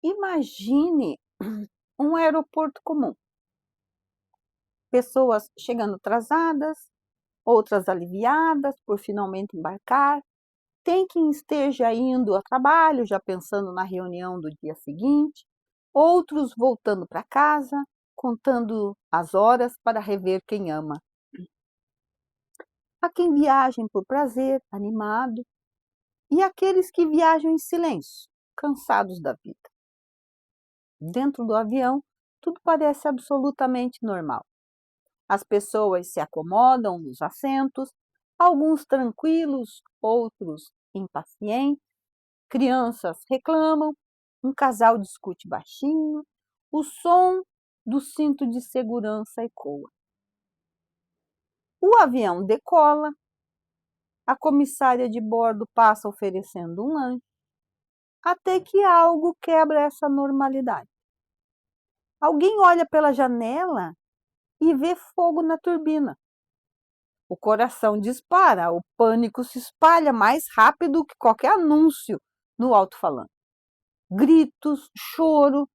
Imagine um aeroporto comum, pessoas chegando atrasadas, outras aliviadas por finalmente embarcar. Tem quem esteja indo ao trabalho, já pensando na reunião do dia seguinte, outros voltando para casa, contando as horas para rever quem ama. Há quem viajem por prazer, animado, e aqueles que viajam em silêncio, cansados da vida. Dentro do avião, tudo parece absolutamente normal. As pessoas se acomodam nos assentos, alguns tranquilos, outros impacientes, crianças reclamam, um casal discute baixinho, o som do cinto de segurança ecoa. O avião decola, a comissária de bordo passa oferecendo um lanche, até que algo quebra essa normalidade. Alguém olha pela janela e vê fogo na turbina. O coração dispara, o pânico se espalha mais rápido que qualquer anúncio no alto-falante. Gritos, choro,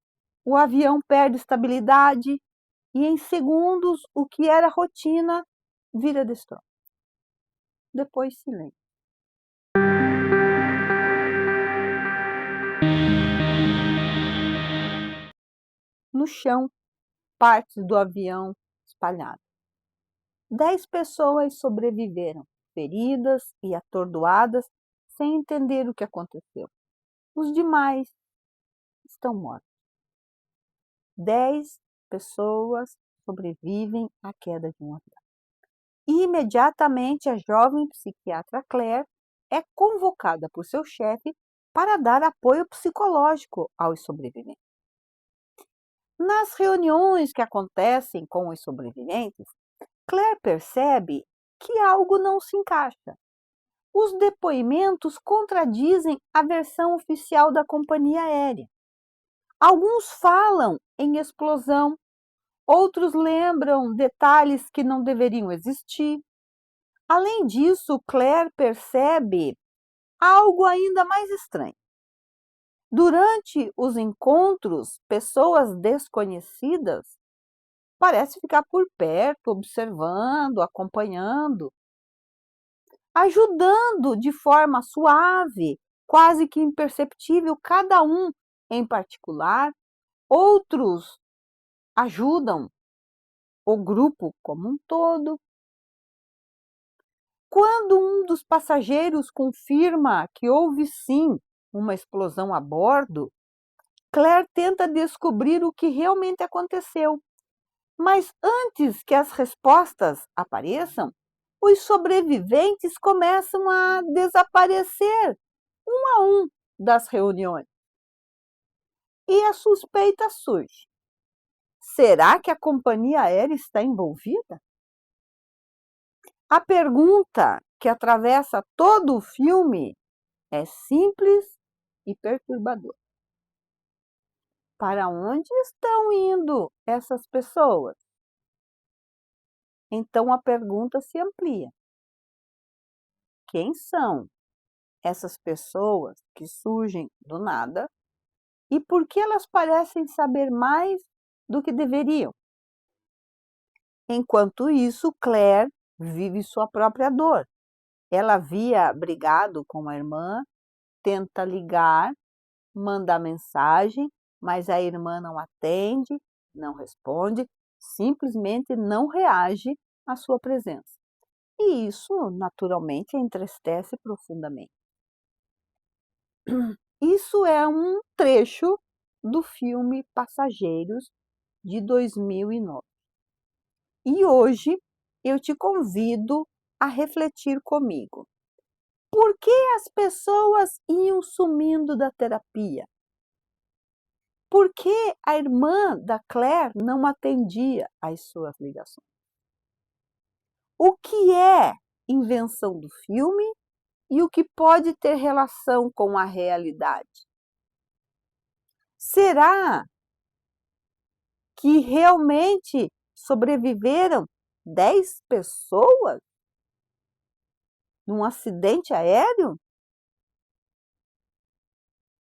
o avião perde estabilidade e em segundos o que era rotina vira destroço. Depois silêncio. No chão, partes do avião espalhadas. 10 pessoas sobreviveram, feridas e atordoadas, sem entender o que aconteceu. Os demais estão mortos. 10 pessoas sobrevivem à queda de um avião. Imediatamente, a jovem psiquiatra Claire é convocada por seu chefe para dar apoio psicológico aos sobreviventes. Nas reuniões que acontecem com os sobreviventes, Claire percebe que algo não se encaixa. Os depoimentos contradizem a versão oficial da companhia aérea. Alguns falam em explosão, outros lembram detalhes que não deveriam existir. Além disso, Claire percebe algo ainda mais estranho. Durante os encontros, pessoas desconhecidas parecem ficar por perto, observando, acompanhando, ajudando de forma suave, quase que imperceptível, cada um em particular. Outros ajudam o grupo como um todo. Quando um dos passageiros confirma que houve sim uma explosão a bordo, Claire tenta descobrir o que realmente aconteceu. Mas antes que as respostas apareçam, os sobreviventes começam a desaparecer um a um das reuniões. E a suspeita surge. Será que a companhia aérea está envolvida? A pergunta que atravessa todo o filme é simples e perturbadora. Para onde estão indo essas pessoas? Então a pergunta se amplia. Quem são essas pessoas que surgem do nada e por que elas parecem saber mais do que deveriam? Enquanto isso, Claire vive sua própria dor. Ela havia brigado com a irmã, tenta ligar, mandar mensagem, mas a irmã não atende, não responde, simplesmente não reage à sua presença. E isso, naturalmente, a entristece profundamente. Isso é um trecho do filme Passageiros, de 2009. E hoje eu te convido a refletir comigo. Por que as pessoas iam sumindo da terapia? Por que a irmã da Claire não atendia às suas ligações? O que é invenção do filme e o que pode ter relação com a realidade? Será que realmente sobreviveram 10 pessoas num acidente aéreo?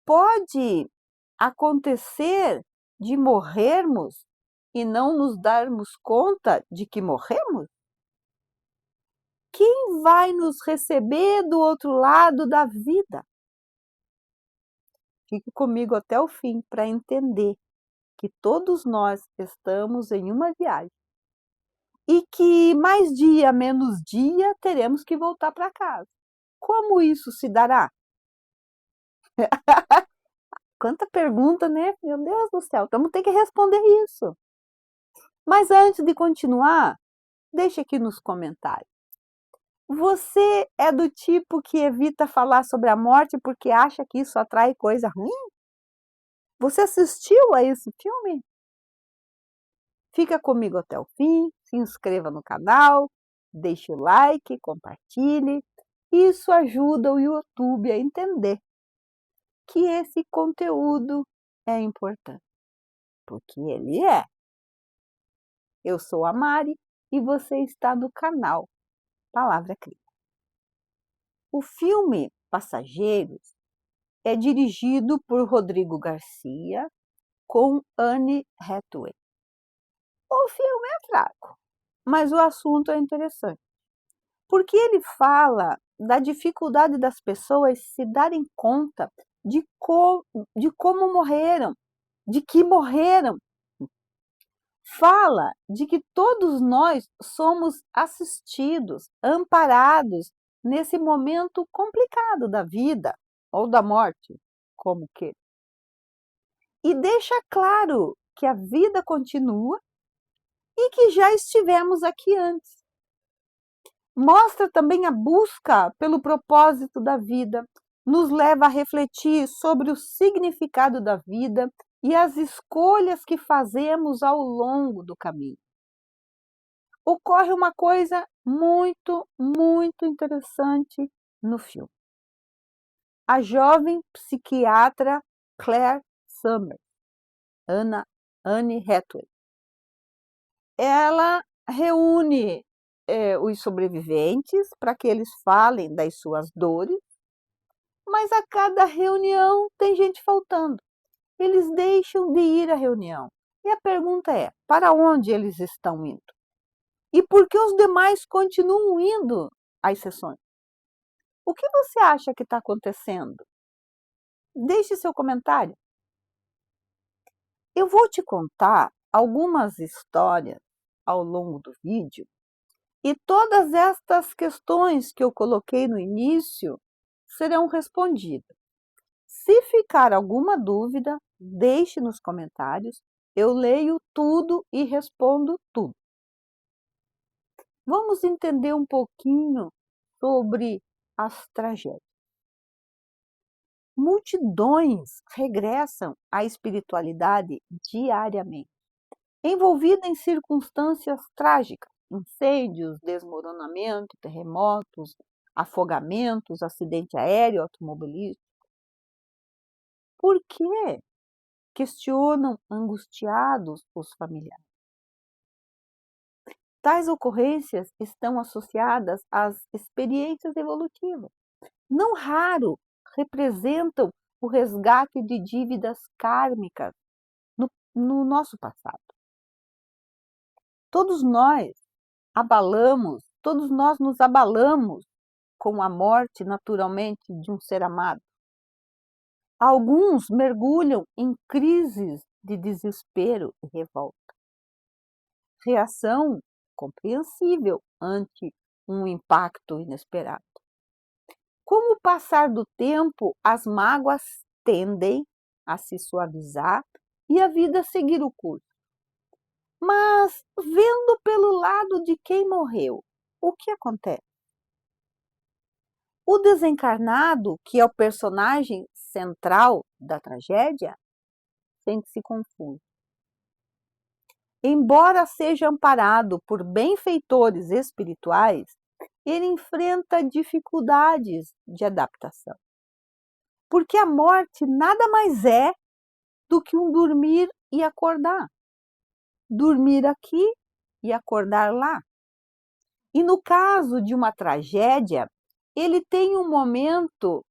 Pode acontecer de morrermos e não nos darmos conta de que morremos? Quem vai nos receber do outro lado da vida? Fique comigo até o fim para entender que todos nós estamos em uma viagem e que mais dia menos dia teremos que voltar para casa. Como isso se dará? Quanta pergunta, né? Meu Deus do céu, vamos ter que responder isso. Mas antes de continuar, deixe aqui nos comentários. Você é do tipo que evita falar sobre a morte porque acha que isso atrai coisa ruim? Você assistiu a esse filme? Fica comigo até o fim, se inscreva no canal, deixe o like, compartilhe. Isso ajuda o YouTube a entender que esse conteúdo é importante, porque ele é. Eu sou a Mari e você está no canal Palavra Cria. O filme Passageiros é dirigido por Rodrigo Garcia com Anne Hathaway. O filme é fraco, mas o assunto é interessante, porque ele fala da dificuldade das pessoas se darem conta de como morreram, de que morreram. Fala de que todos nós somos assistidos, amparados nesse momento complicado da vida ou da morte, como que. E deixa claro que a vida continua e que já estivemos aqui antes. Mostra também a busca pelo propósito da vida, nos leva a refletir sobre o significado da vida e as escolhas que fazemos ao longo do caminho. Ocorre uma coisa muito, muito interessante no filme. A jovem psiquiatra Claire Summers, Anne Hathaway, ela reúne os sobreviventes para que eles falem das suas dores, mas a cada reunião tem gente faltando. Eles deixam de ir à reunião. E a pergunta é: para onde eles estão indo? E por que os demais continuam indo às sessões? O que você acha que está acontecendo? Deixe seu comentário. Eu vou te contar algumas histórias ao longo do vídeo e todas estas questões que eu coloquei no início serão respondidas. Se ficar alguma dúvida, deixe nos comentários. Eu leio tudo e respondo tudo. Vamos entender um pouquinho sobre as tragédias. Multidões regressam à espiritualidade diariamente, envolvida em circunstâncias trágicas, incêndios, desmoronamento, terremotos, afogamentos, acidente aéreo, automobilístico. Por quê? Questionam angustiados os familiares. Tais ocorrências estão associadas às experiências evolutivas. Não raro representam o resgate de dívidas kármicas no nosso passado. Todos nós nos abalamos com a morte naturalmente de um ser amado. Alguns mergulham em crises de desespero e revolta. Reação compreensível ante um impacto inesperado. Com o passar do tempo, as mágoas tendem a se suavizar e a vida seguir o curso. Mas, vendo pelo lado de quem morreu, o que acontece? O desencarnado, que é o personagem central da tragédia, sente-se confuso. Embora seja amparado por benfeitores espirituais, ele enfrenta dificuldades de adaptação. Porque a morte nada mais é do que um dormir e acordar. Dormir aqui e acordar lá. E no caso de uma tragédia, ele tem um momento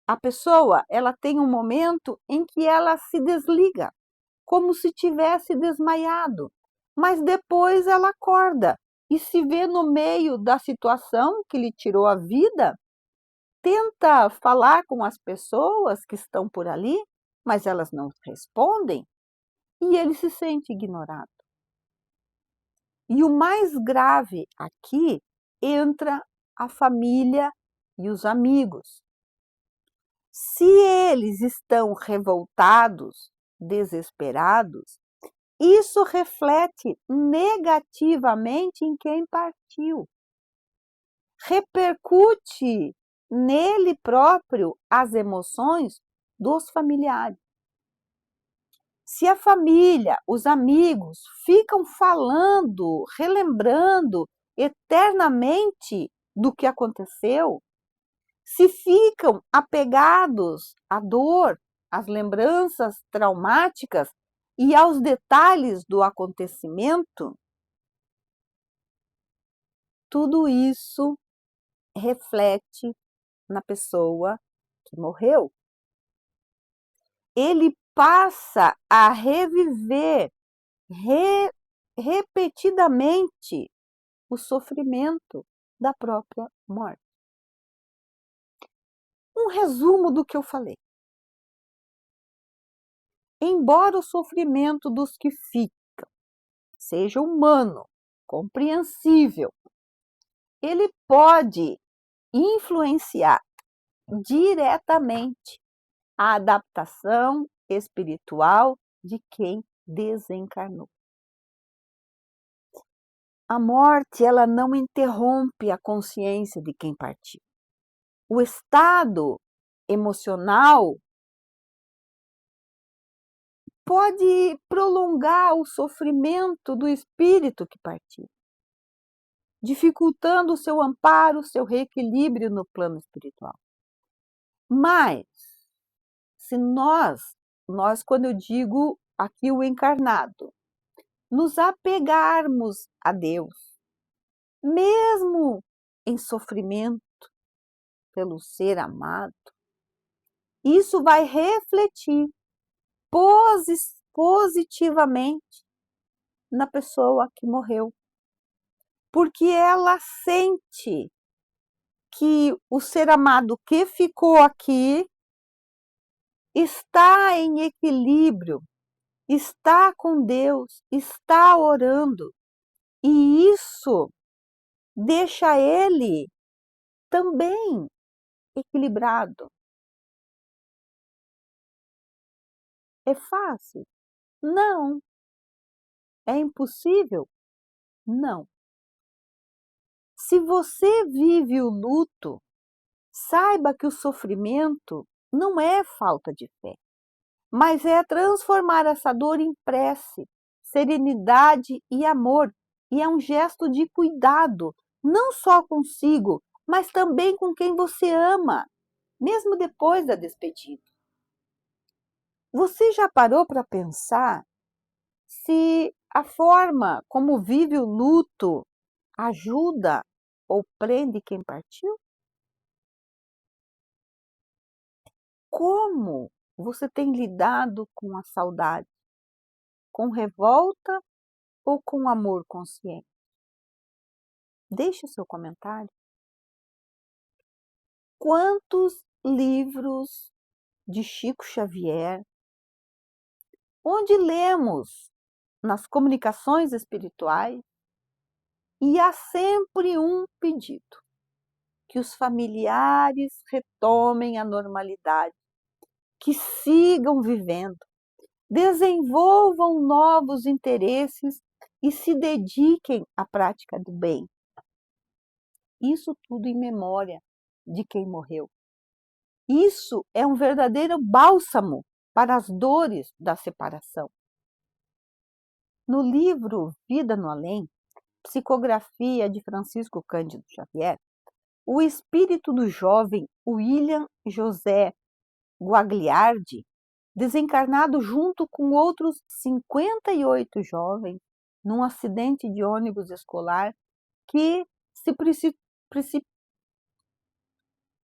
A pessoa, ela tem um momento em que ela se desliga, como se tivesse desmaiado, mas depois ela acorda e se vê no meio da situação que lhe tirou a vida, tenta falar com as pessoas que estão por ali, mas elas não respondem e ele se sente ignorado. E o mais grave aqui entra a família e os amigos. Se eles estão revoltados, desesperados, isso reflete negativamente em quem partiu. Repercute nele próprio as emoções dos familiares. Se a família, os amigos ficam falando, relembrando eternamente do que aconteceu, se ficam apegados à dor, às lembranças traumáticas e aos detalhes do acontecimento, tudo isso reflete na pessoa que morreu. Ele passa a reviver repetidamente o sofrimento da própria morte. Um resumo do que eu falei. Embora o sofrimento dos que ficam seja humano, compreensível, ele pode influenciar diretamente a adaptação espiritual de quem desencarnou. A morte, ela não interrompe a consciência de quem partiu. O estado emocional pode prolongar o sofrimento do espírito que partiu, dificultando o seu amparo, o seu reequilíbrio no plano espiritual. Mas, se nós quando eu digo aqui o encarnado, nos apegarmos a Deus, mesmo em sofrimento pelo ser amado, isso vai refletir positivamente na pessoa que morreu, porque ela sente que o ser amado que ficou aqui está em equilíbrio, está com Deus, está orando, e isso deixa ele também equilibrado. É fácil? Não. É impossível? Não. Se você vive o luto, saiba que o sofrimento não é falta de fé, mas é transformar essa dor em prece, serenidade e amor. E é um gesto de cuidado, não só consigo, mas também com quem você ama, mesmo depois da despedida. Você já parou para pensar se a forma como vive o luto ajuda ou prende quem partiu? Como você tem lidado com a saudade? Com revolta ou com amor consciente? Deixe o seu comentário. Quantos livros de Chico Xavier, onde lemos nas comunicações espirituais, e há sempre um pedido: que os familiares retomem a normalidade, que sigam vivendo, desenvolvam novos interesses e se dediquem à prática do bem. Isso tudo em memória de quem morreu. Isso é um verdadeiro bálsamo para as dores da separação. No livro Vida no Além, psicografia de Francisco Cândido Xavier, o espírito do jovem William José Guagliardi, desencarnado junto com outros 58 jovens num acidente de ônibus escolar que se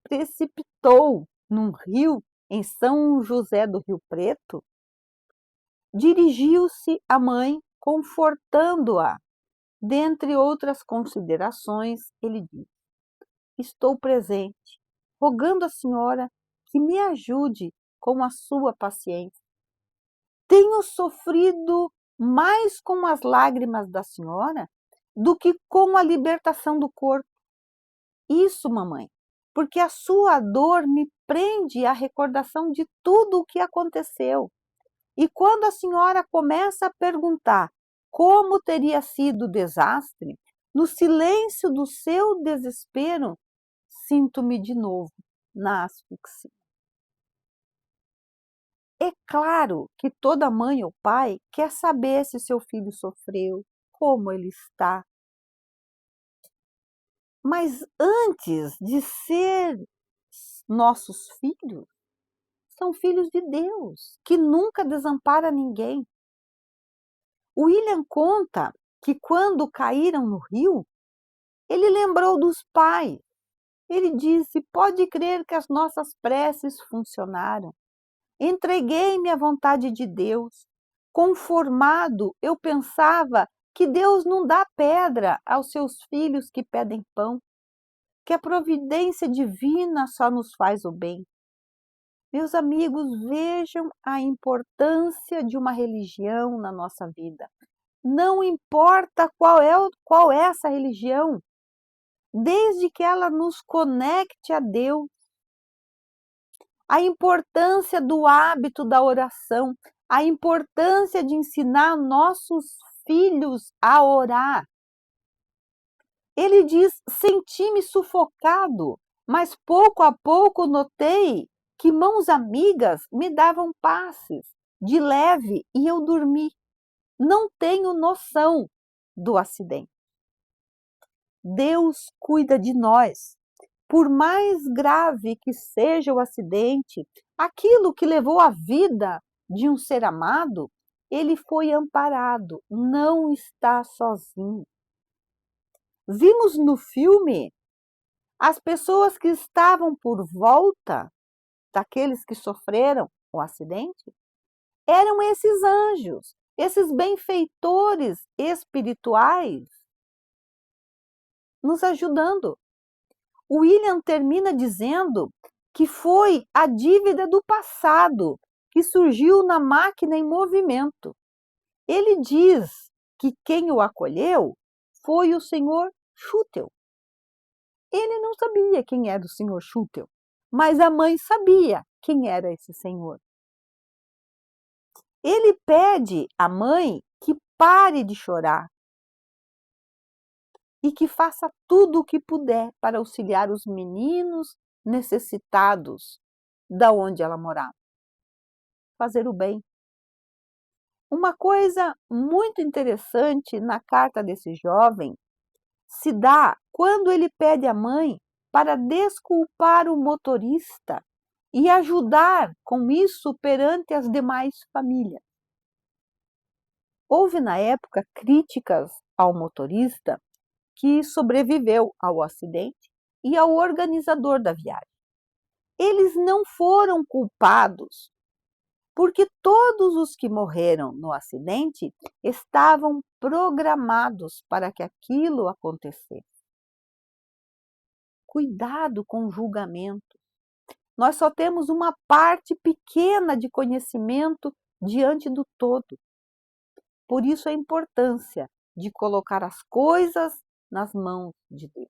precipitou num rio em São José do Rio Preto, dirigiu-se à mãe, confortando-a. Dentre outras considerações, ele disse: estou presente, rogando à senhora que me ajude com a sua paciência. Tenho sofrido mais com as lágrimas da senhora do que com a libertação do corpo. Isso, mamãe, porque a sua dor me prende à recordação de tudo o que aconteceu. E quando a senhora começa a perguntar como teria sido o desastre, no silêncio do seu desespero, sinto-me de novo na asfixia. É claro que toda mãe ou pai quer saber se seu filho sofreu, como ele está. Mas antes de ser nossos filhos, são filhos de Deus, que nunca desampara ninguém. William conta que quando caíram no rio, ele lembrou dos pais. Ele disse: pode crer que as nossas preces funcionaram. Entreguei-me à vontade de Deus. Conformado, eu pensava que Deus não dá pedra aos seus filhos que pedem pão, que a providência divina só nos faz o bem. Meus amigos, vejam a importância de uma religião na nossa vida. Não importa qual é essa religião, desde que ela nos conecte a Deus. A importância do hábito da oração, a importância de ensinar nossos filhos a orar. Ele diz: senti-me sufocado, mas pouco a pouco notei que mãos amigas me davam passes de leve e eu dormi. Não tenho noção do acidente. Deus cuida de nós. Por mais grave que seja o acidente, aquilo que levou à vida de um ser amado, ele foi amparado, não está sozinho. Vimos no filme as pessoas que estavam por volta daqueles que sofreram o acidente, eram esses anjos, esses benfeitores espirituais nos ajudando. William termina dizendo que foi a dívida do passado que surgiu na máquina em movimento. Ele diz que quem o acolheu foi o senhor Schutel. Ele não sabia quem era o senhor Schutel, mas a mãe sabia quem era esse senhor. Ele pede à mãe que pare de chorar e que faça tudo o que puder para auxiliar os meninos necessitados da onde ela morava. Fazer o bem. Uma coisa muito interessante na carta desse jovem se dá quando ele pede à mãe para desculpar o motorista e ajudar com isso perante as demais famílias. Houve na época críticas ao motorista que sobreviveu ao acidente e ao organizador da viagem. Eles não foram culpados, porque todos os que morreram no acidente estavam programados para que aquilo acontecesse. Cuidado com o julgamento. Nós só temos uma parte pequena de conhecimento diante do todo. Por isso a importância de colocar as coisas nas mãos de Deus.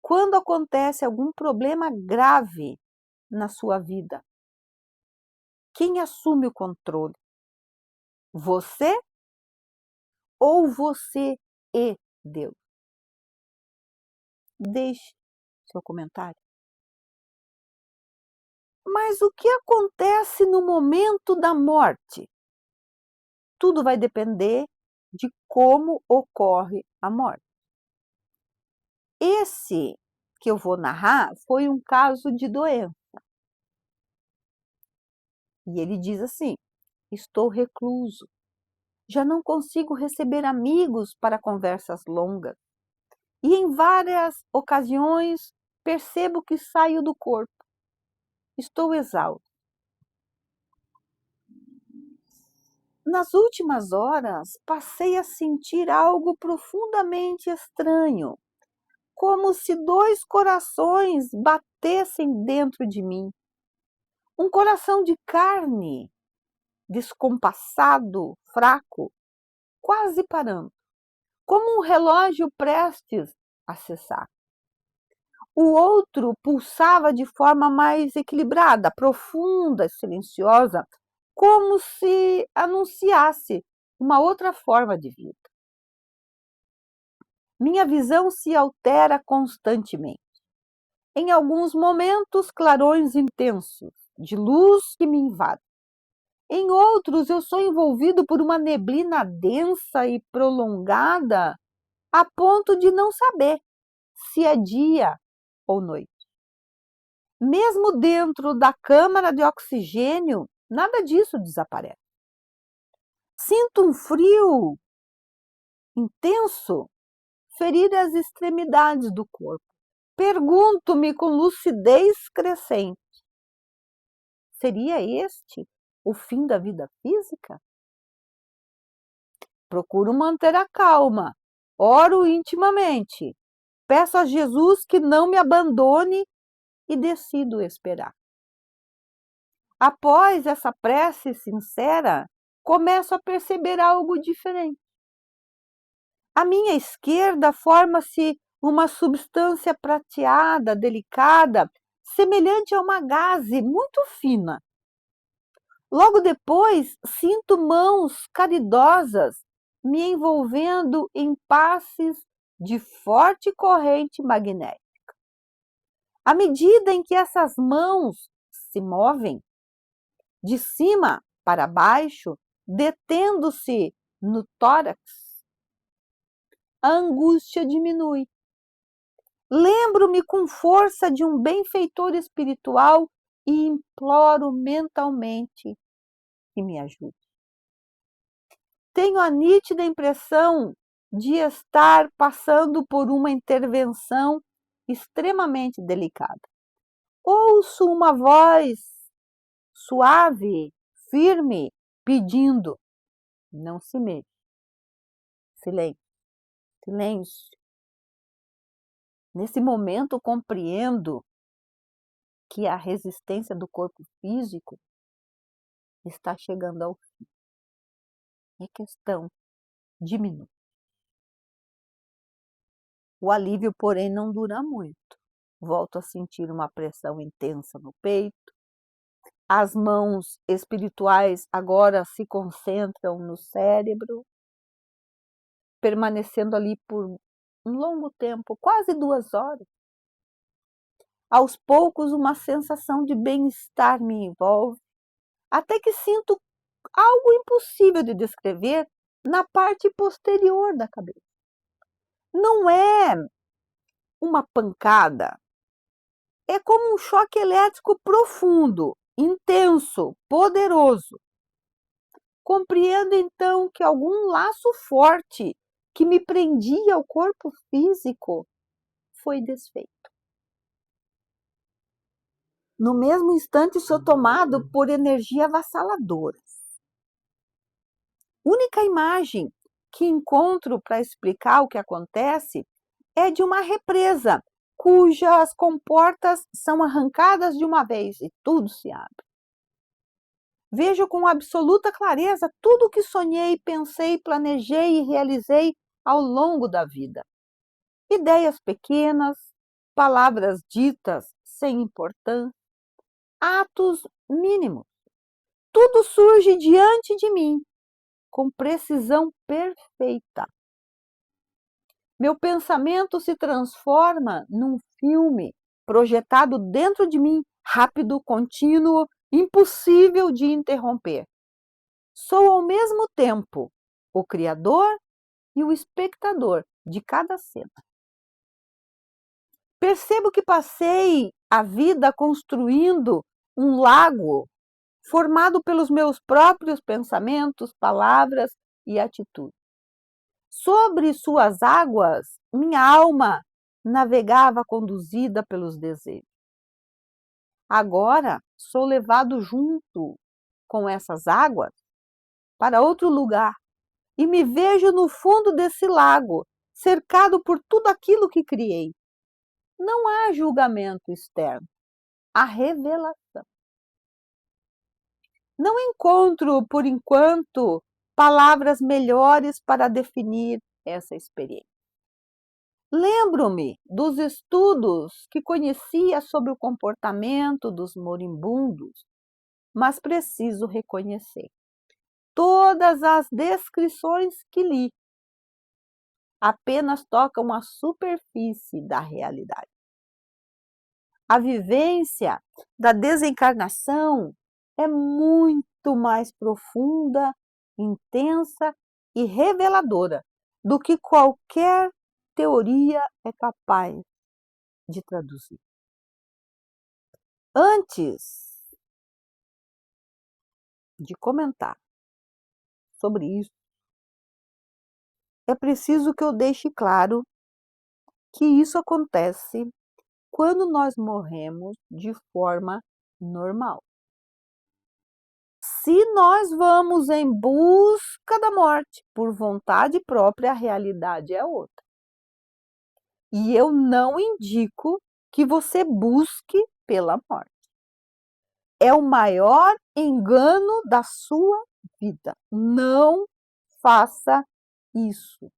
Quando acontece algum problema grave na sua vida, quem assume o controle? Você ou você e Deus? Deixe seu comentário. Mas o que acontece no momento da morte? Tudo vai depender de como ocorre a morte. Esse que eu vou narrar foi um caso de doença. E ele diz assim: estou recluso. Já não consigo receber amigos para conversas longas. E em várias ocasiões percebo que saio do corpo. Estou exausto. Nas últimas horas, passei a sentir algo profundamente estranho, como se dois corações batessem dentro de mim. Um coração de carne, descompassado, fraco, quase parando, como um relógio prestes a cessar. O outro pulsava de forma mais equilibrada, profunda, silenciosa, como se anunciasse uma outra forma de vida. Minha visão se altera constantemente. Em alguns momentos, clarões intensos, de luz que me invadem. Em outros, eu sou envolvido por uma neblina densa e prolongada, a ponto de não saber se é dia ou noite. Mesmo dentro da câmara de oxigênio, nada disso desaparece. Sinto um frio intenso ferir as extremidades do corpo. Pergunto-me com lucidez crescente: seria este o fim da vida física? Procuro manter a calma, oro intimamente, peço a Jesus que não me abandone e decido esperar. Após essa prece sincera, começo a perceber algo diferente. À minha esquerda forma-se uma substância prateada, delicada, semelhante a uma gaze muito fina. Logo depois, sinto mãos caridosas me envolvendo em passes de forte corrente magnética. À medida em que essas mãos se movem, de cima para baixo, detendo-se no tórax, a angústia diminui. Lembro-me com força de um benfeitor espiritual e imploro mentalmente que me ajude. Tenho a nítida impressão de estar passando por uma intervenção extremamente delicada. Ouço uma voz suave, firme, pedindo: não se mexa. Silêncio, silêncio. Nesse momento, compreendo que a resistência do corpo físico está chegando ao fim. É questão de minutos. O alívio, porém, não dura muito. Volto a sentir uma pressão intensa no peito. As mãos espirituais agora se concentram no cérebro, permanecendo ali por um longo tempo, quase 2 horas. Aos poucos, uma sensação de bem-estar me envolve, até que sinto algo impossível de descrever na parte posterior da cabeça. Não é uma pancada, é como um choque elétrico profundo, intenso, poderoso. Compreendo então que algum laço forte que me prendia ao corpo físico foi desfeito. No mesmo instante, sou tomado por energia avassaladora. Única imagem que encontro para explicar o que acontece é de uma represa, cujas comportas são arrancadas de uma vez e tudo se abre. Vejo com absoluta clareza tudo o que sonhei, pensei, planejei e realizei ao longo da vida. Ideias pequenas, palavras ditas sem importância, atos mínimos. Tudo surge diante de mim, com precisão perfeita. Meu pensamento se transforma num filme projetado dentro de mim, rápido, contínuo, impossível de interromper. Sou ao mesmo tempo o criador e o espectador de cada cena. Percebo que passei a vida construindo um lago formado pelos meus próprios pensamentos, palavras e atitudes. Sobre suas águas, minha alma navegava conduzida pelos desejos. Agora sou levado junto com essas águas para outro lugar e me vejo no fundo desse lago, cercado por tudo aquilo que criei. Não há julgamento externo, há revelação. Não encontro, por enquanto, palavras melhores para definir essa experiência. Lembro-me dos estudos que conhecia sobre o comportamento dos moribundos, mas preciso reconhecer: todas as descrições que li apenas tocam a superfície da realidade. A vivência da desencarnação é muito mais profunda, intensa e reveladora do que qualquer teoria é capaz de traduzir. Antes de comentar sobre isso, é preciso que eu deixe claro que isso acontece quando nós morremos de forma normal. Se nós vamos em busca da morte por vontade própria, a realidade é outra. E eu não indico que você busque pela morte. É o maior engano da sua vida. Não faça isso,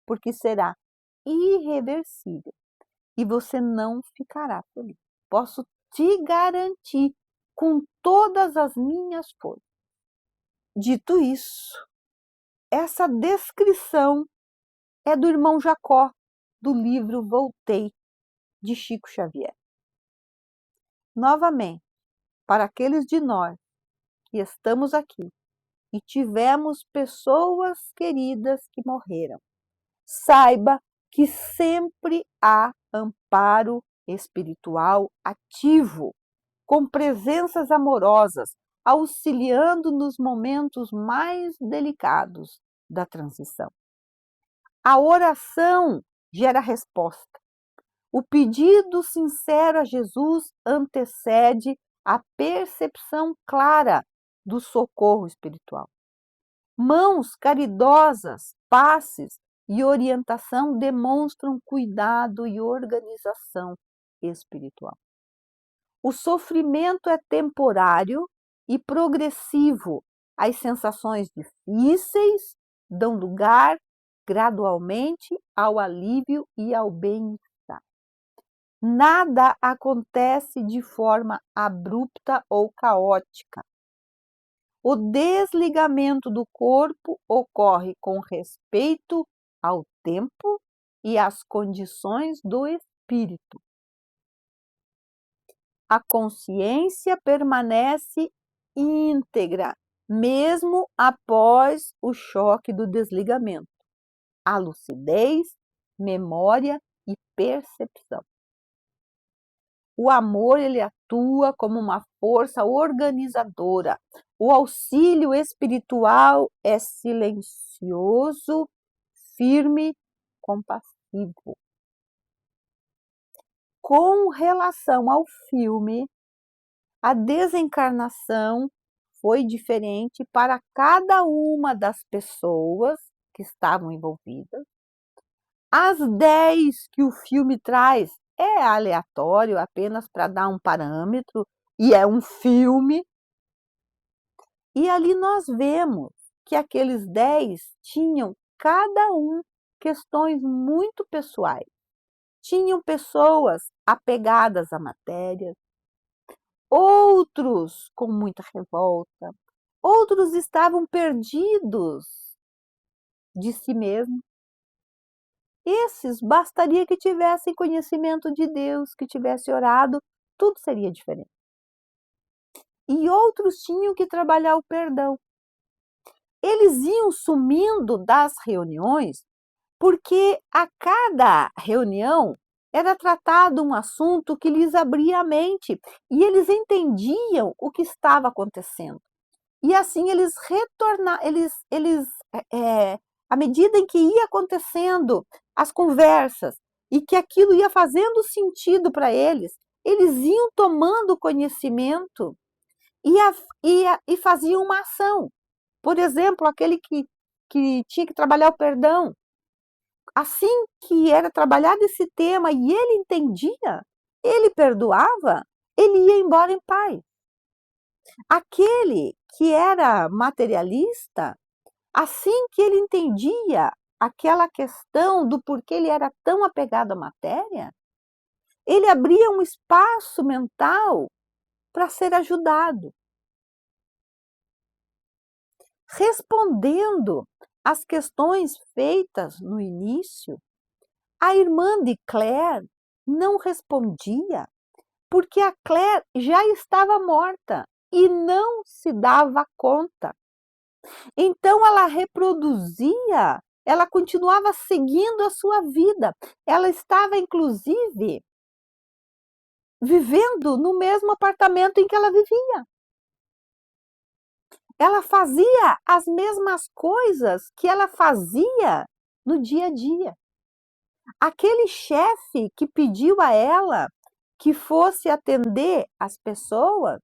porque será irreversível e você não ficará feliz. Posso te garantir com todas as minhas forças. Dito isso, essa descrição é do irmão Jacó, do livro Voltei, de Chico Xavier. Novamente, para aqueles de nós que estamos aqui e tivemos pessoas queridas que morreram, saiba que sempre há amparo espiritual ativo, com presenças amorosas, auxiliando nos momentos mais delicados da transição. A oração gera resposta. O pedido sincero a Jesus antecede a percepção clara do socorro espiritual. Mãos caridosas, passes e orientação demonstram cuidado e organização espiritual. O sofrimento é temporário e progressivo. As sensações difíceis dão lugar gradualmente ao alívio e ao bem-estar. Nada acontece de forma abrupta ou caótica. O desligamento do corpo ocorre com respeito ao tempo e às condições do espírito. A consciência permanece íntegra, mesmo após o choque do desligamento. A lucidez, memória e percepção. O amor, ele atua como uma força organizadora. O auxílio espiritual é silencioso, firme, compassivo. Com relação ao filme, a desencarnação foi diferente para cada uma das pessoas que estavam envolvidas. As 10 que o filme traz é aleatório, apenas para dar um parâmetro, e é um filme. E ali nós vemos que aqueles 10 tinham, cada um, questões muito pessoais. Tinham pessoas apegadas à matéria, outros com muita revolta, outros estavam perdidos de si mesmos. Esses bastaria que tivessem conhecimento de Deus, que tivesse orado, tudo seria diferente. E outros tinham que trabalhar o perdão. Eles iam sumindo das reuniões porque a cada reunião era tratado um assunto que lhes abria a mente e eles entendiam o que estava acontecendo. E assim eles retornavam, à medida em que ia acontecendo as conversas, e que aquilo ia fazendo sentido para eles, eles iam tomando conhecimento e faziam uma ação. Por exemplo, aquele que tinha que trabalhar o perdão, assim que era trabalhado esse tema e ele entendia, ele perdoava, ele ia embora em paz. Aquele que era materialista, assim que ele entendia aquela questão do porquê ele era tão apegado à matéria, ele abria um espaço mental para ser ajudado. Respondendo às questões feitas no início, a irmã de Claire não respondia, porque a Claire já estava morta e não se dava conta. Então ela reproduzia, ela continuava seguindo a sua vida. Ela estava, inclusive, vivendo no mesmo apartamento em que ela vivia. Ela fazia as mesmas coisas que ela fazia no dia a dia. Aquele chefe que pediu a ela que fosse atender as pessoas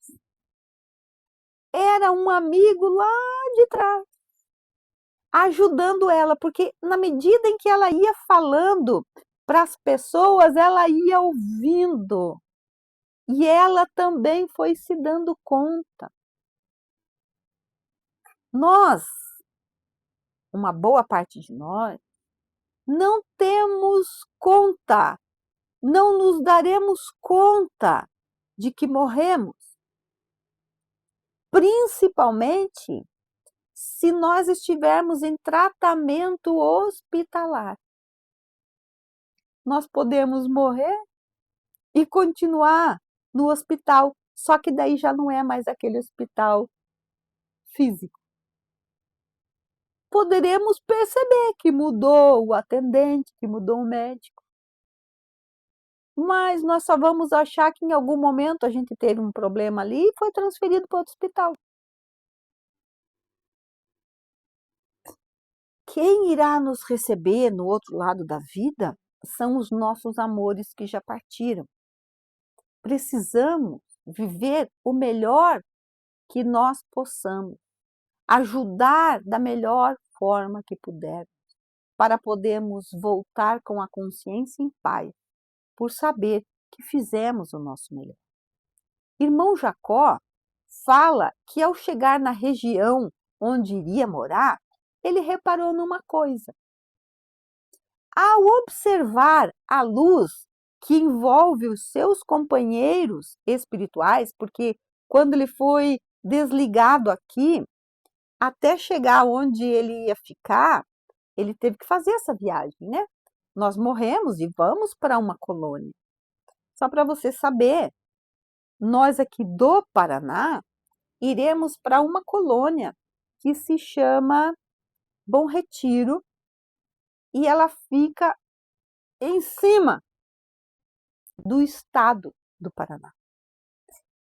era um amigo lá de trás, ajudando ela, porque na medida em que ela ia falando para as pessoas, ela ia ouvindo. E ela também foi se dando conta. Nós, uma boa parte de nós, não temos conta, não nos daremos conta de que morremos, principalmente se nós estivermos em tratamento hospitalar. Nós podemos morrer e continuar no hospital, só que daí já não é mais aquele hospital físico. Poderemos perceber que mudou o atendente, que mudou o médico, mas nós só vamos achar que em algum momento a gente teve um problema ali e foi transferido para outro hospital. Quem irá nos receber no outro lado da vida são os nossos amores que já partiram. Precisamos viver o melhor que nós possamos, ajudar da melhor forma que puder, para podermos voltar com a consciência em paz, por saber que fizemos o nosso melhor. Irmão Jacó fala que ao chegar na região onde iria morar, ele reparou numa coisa. Ao observar a luz que envolve os seus companheiros espirituais, porque quando ele foi desligado aqui, até chegar onde ele ia ficar, ele teve que fazer essa viagem, né? Nós morremos e vamos para uma colônia. Só para você saber, nós aqui do Paraná iremos para uma colônia que se chama Bom Retiro e ela fica em cima do estado do Paraná.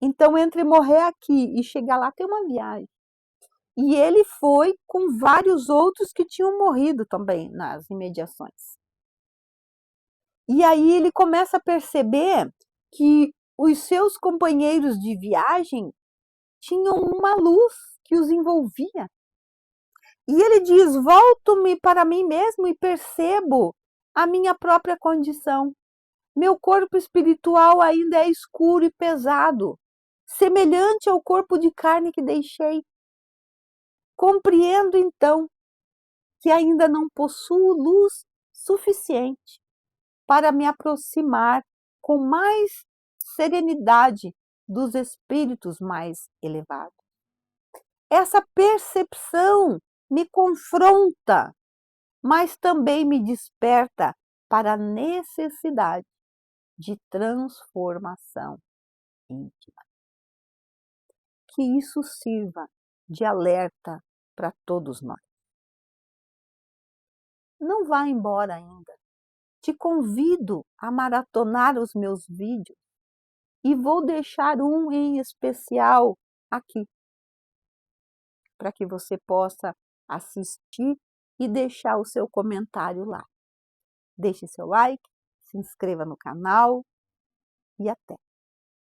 Então, entre morrer aqui e chegar lá, tem uma viagem. E ele foi com vários outros que tinham morrido também nas imediações. E aí ele começa a perceber que os seus companheiros de viagem tinham uma luz que os envolvia. E ele diz: volto-me para mim mesmo e percebo a minha própria condição. Meu corpo espiritual ainda é escuro e pesado, semelhante ao corpo de carne que deixei. Compreendo então que ainda não possuo luz suficiente para me aproximar com mais serenidade dos espíritos mais elevados. Essa percepção me confronta, mas também me desperta para a necessidade de transformação íntima. Que isso sirva de alerta para todos nós. Não vá embora ainda. Te convido a maratonar os meus vídeos e vou deixar um em especial aqui, para que você possa assistir e deixar o seu comentário lá. Deixe seu like, se inscreva no canal e até!